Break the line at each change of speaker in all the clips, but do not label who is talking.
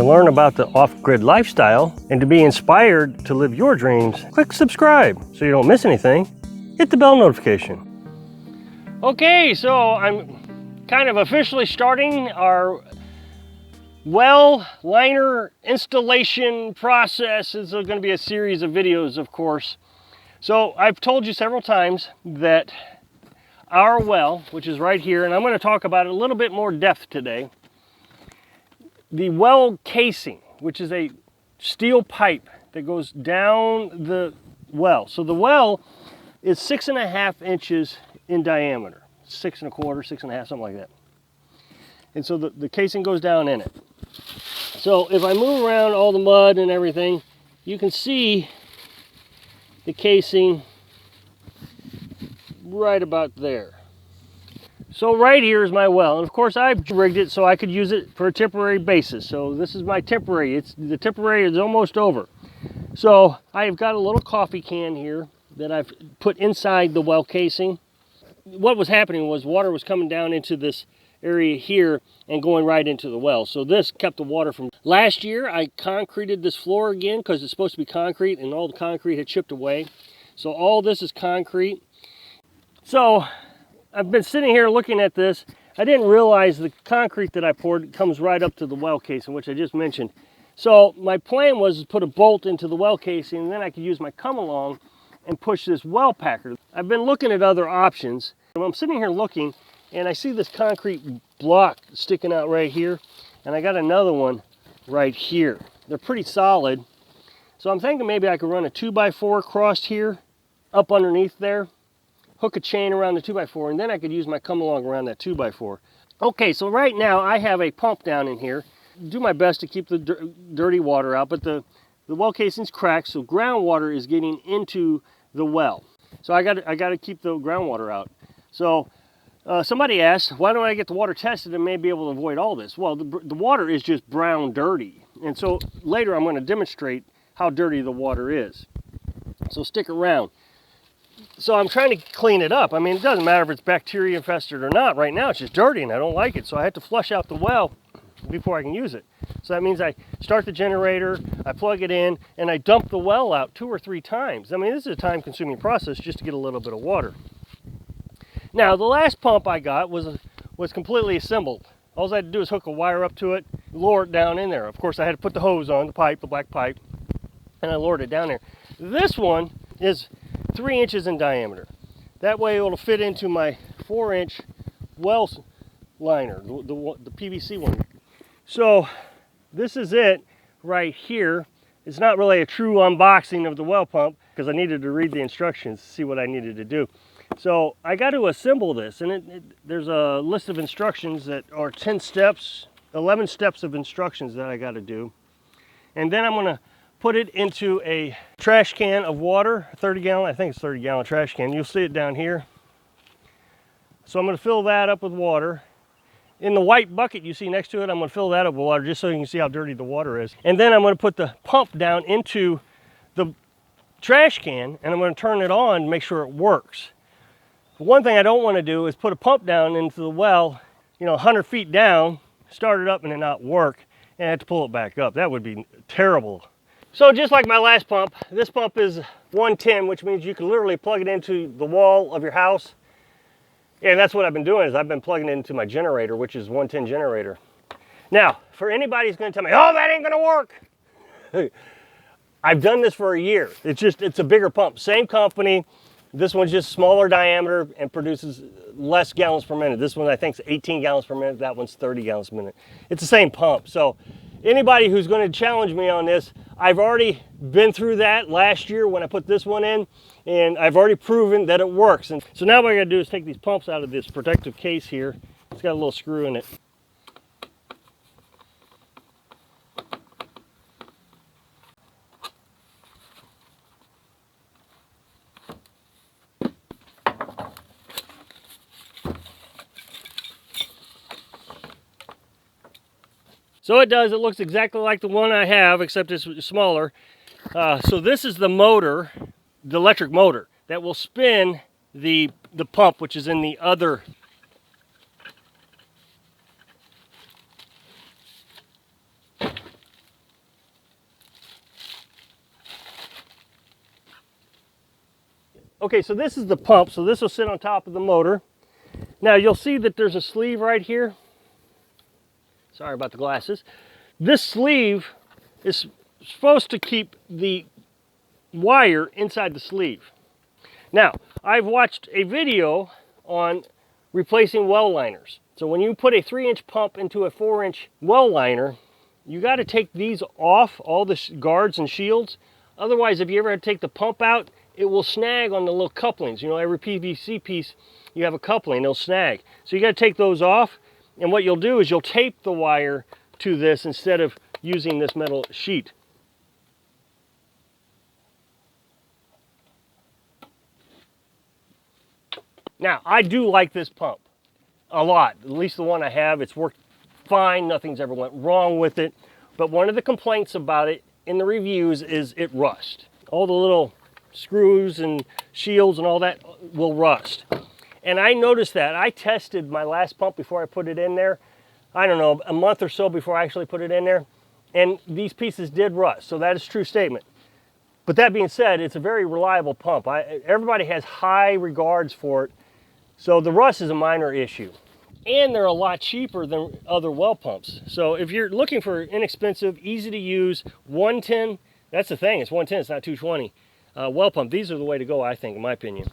To learn about the off-grid lifestyle and to be inspired to live your dreams, click subscribe so you don't miss anything. Hit the bell notification. Okay, so I'm kind of officially starting our well liner installation process. This is going to be a series of videos, of course. So I've told you several times that our well, which is right here, and I'm going to talk about it a little bit more depth today. The well casing, which is a steel pipe that goes down the well. So the well is 6.5 inches in diameter, 6 1/4, 6 1/2, something like that. And so the casing goes down in it. So if I move around all the mud and everything, you can see the casing right about there. So right here is my well, and of course I've rigged it so I could use it for a temporary basis. So this is my temporary. The temporary is almost over. So I've got a little coffee can here that I've put inside the well casing. What was happening was water was coming down into this area here and going right into the well. So this kept the water from... Last year I concreted this floor again because it's supposed to be concrete, and all the concrete had chipped away. So all this is concrete. So I've been sitting here looking at this. I didn't realize the concrete that I poured comes right up to the well casing, which I just mentioned. So my plan was to put a bolt into the well casing, and then I could use my come along and push this well packer. I've been looking at other options. I'm sitting here looking, and I see this concrete block sticking out right here, and I got another one right here. They're pretty solid. So I'm thinking maybe I could run a 2x4 across here, up underneath there, hook a chain around the 2x4, and then I could use my come along around that 2x4. Okay, so right now I have a pump down in here. Do my best to keep the dirty water out, but the well casing's cracked, so groundwater is getting into the well. So I got to keep the groundwater out. So somebody asked, why don't I get the water tested and maybe able to avoid all this? Well, the water is just brown dirty, and so later I'm going to demonstrate how dirty the water is. So stick around. So I'm trying to clean it up. I mean, it doesn't matter if it's bacteria infested or not. Right now it's just dirty and I don't like it. So I have to flush out the well before I can use it. So that means I start the generator, I plug it in, and I dump the well out 2 or 3 times. I mean, this is a time-consuming process just to get a little bit of water. Now, the last pump I got was completely assembled. All I had to do is hook a wire up to it, lower it down in there. Of course, I had to put the hose on, the pipe, the black pipe, and I lowered it down there. This one is 3 inches in diameter. That way it'll fit into my 4-inch well liner, the PVC one. So this is it right here. It's not really a true unboxing of the well pump because I needed to read the instructions to see what I needed to do. So I got to assemble this, and there's a list of instructions that are 10 steps, 11 steps of instructions that I got to do. And then I'm going to put it into a trash can of water, 30-gallon, I think it's 30-gallon trash can. You'll see it down here. So I'm going to fill that up with water. In the white bucket you see next to it, I'm going to fill that up with water just so you can see how dirty the water is. And then I'm going to put the pump down into the trash can, and I'm going to turn it on to make sure it works. One thing I don't want to do is put a pump down into the well, 100 feet down, start it up and it not work, and I have to pull it back up. That would be terrible. So just like my last pump, this pump is 110, which means you can literally plug it into the wall of your house. And that's what I've been doing, is I've been plugging it into my generator, which is 110 generator. Now, for anybody who's going to tell me, oh, that ain't going to work. I've done this for a year. It's a bigger pump. Same company. This one's just smaller diameter and produces less gallons per minute. This one I think is 18 gallons per minute. That one's 30 gallons per minute. It's the same pump. So anybody who's going to challenge me on this, I've already been through that last year when I put this one in, and I've already proven that it works. And so now what I got to do is take these pumps out of this protective case here. It's got a little screw in it. So it looks exactly like the one I have, except it's smaller. So this is the motor, the electric motor, that will spin the pump, which is in the other. Okay, so this is the pump, so this will sit on top of the motor. Now you'll see that there's a sleeve right here. Sorry about the glasses. This sleeve is supposed to keep the wire inside the sleeve. Now, I've watched a video on replacing well liners. So when you put a 3-inch pump into a 4-inch well liner, you got to take these off, all the guards and shields. Otherwise, if you ever had to take the pump out, it will snag on the little couplings. You know, every PVC piece, you have a coupling, it'll snag. So you got to take those off, and what you'll do is you'll tape the wire to this instead of using this metal sheet. Now, I do like this pump a lot, at least the one I have. It's worked fine, nothing's ever went wrong with it. But one of the complaints about it in the reviews is it rusts. All the little screws and shields and all that will rust. And I noticed that. I tested my last pump before I put it in there. I don't know, a month or so before I actually put it in there. And these pieces did rust, so that is a true statement. But that being said, it's a very reliable pump. Everybody has high regards for it. So the rust is a minor issue. And they're a lot cheaper than other well pumps. So if you're looking for inexpensive, easy to use, 110, that's the thing, it's 110, it's not 220. Well pump, these are the way to go, I think, in my opinion.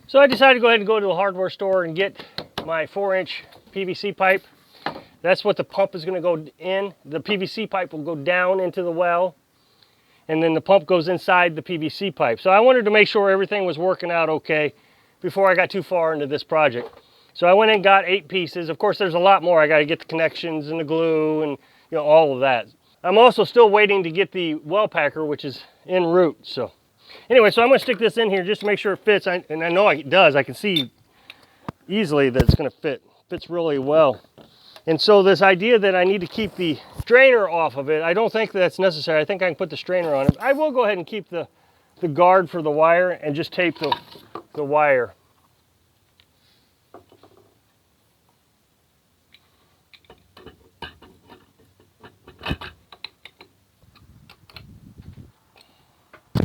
So I decided to go ahead and go to the hardware store and get my 4-inch PVC pipe. That's what the pump is going to go in. The PVC pipe will go down into the well, and then the pump goes inside the PVC pipe. So I wanted to make sure everything was working out okay before I got too far into this project. So I went and got 8 pieces. Of course, there's a lot more. I got to get the connections and the glue and all of that. I'm also still waiting to get the well packer, which is en route. So anyway, so I'm going to stick this in here just to make sure it fits. And I know it does. I can see easily that it's going to fit. It fits really well. And so this idea that I need to keep the strainer off of it, I don't think that's necessary. I think I can put the strainer on it. I will go ahead and keep the guard for the wire and just tape the wire.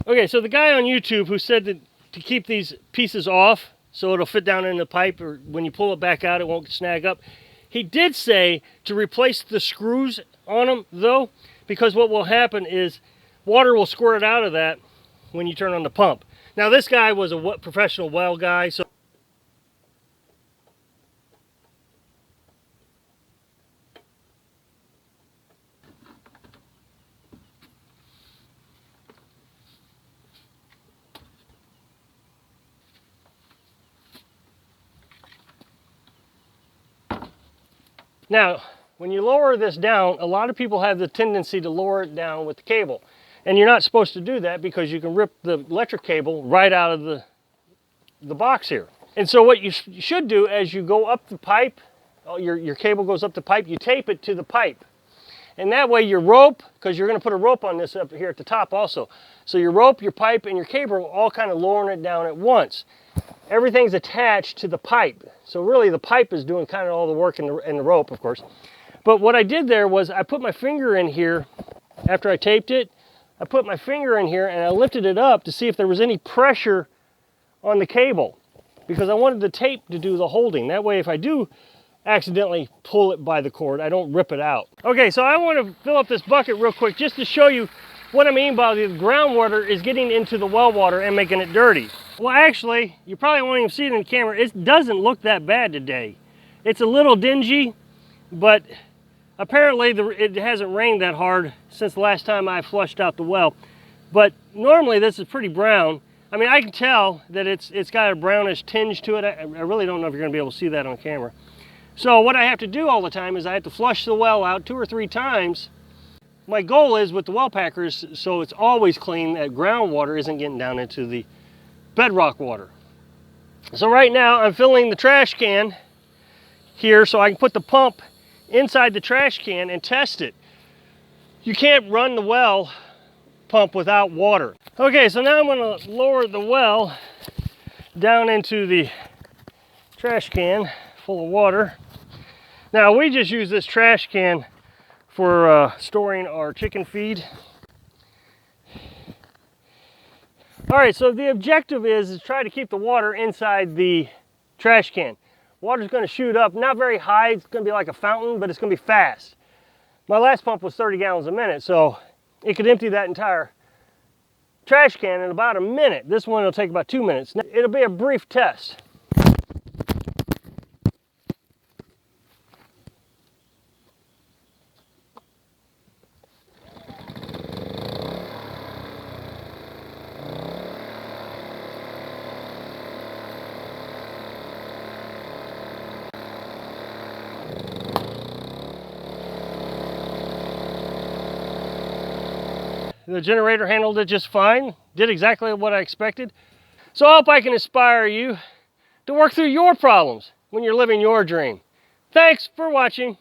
Okay, so the guy on YouTube who said that to keep these pieces off so it'll fit down in the pipe, or when you pull it back out it won't snag up, he did say to replace the screws on them though, because what will happen is water will squirt out of that when you turn on the pump. Now this guy was a professional well guy, so now, when you lower this down, a lot of people have the tendency to lower it down with the cable. And you're not supposed to do that because you can rip the electric cable right out of the box here. And so what you should do as you go up the pipe, your cable goes up the pipe, you tape it to the pipe. And that way your rope, because you're going to put a rope on this up here at the top also. So your rope, your pipe, and your cable are all kind of lowering it down at once. Everything's attached to the pipe. So really the pipe is doing kind of all the work, and the rope, of course. But what I did there was I put my finger in here after I taped it. I put my finger in here and I lifted it up to see if there was any pressure on the cable, because I wanted the tape to do the holding. That way if I do accidentally pull it by the cord, I don't rip it out. Okay, so I want to fill up this bucket real quick just to show you what I mean by the groundwater is getting into the well water and making it dirty. Well, actually, you probably won't even see it in the camera. It doesn't look that bad today. It's a little dingy, but apparently it hasn't rained that hard since the last time I flushed out the well. But normally this is pretty brown. I mean, I can tell that it's got a brownish tinge to it. I really don't know if you're going to be able to see that on camera. So what I have to do all the time is I have to flush the well out 2 or 3 times. My goal is with the well packers, so it's always clean, that groundwater isn't getting down into the bedrock water. So right now I'm filling the trash can here so I can put the pump inside the trash can and test it. You can't run the well pump without water. Okay, so now I'm going to lower the well down into the trash can full of water. Now we just use this trash can for storing our chicken feed. All right, so the objective is try to keep the water inside the trash can. Water's going to shoot up, not very high, it's going to be like a fountain, but it's going to be fast. My last pump was 30 gallons a minute, so it could empty that entire trash can in about a minute. This one will take about 2 minutes. It'll be a brief test. The generator handled it just fine, did exactly what I expected. So I hope I can inspire you to work through your problems when you're living your dream. Thanks for watching.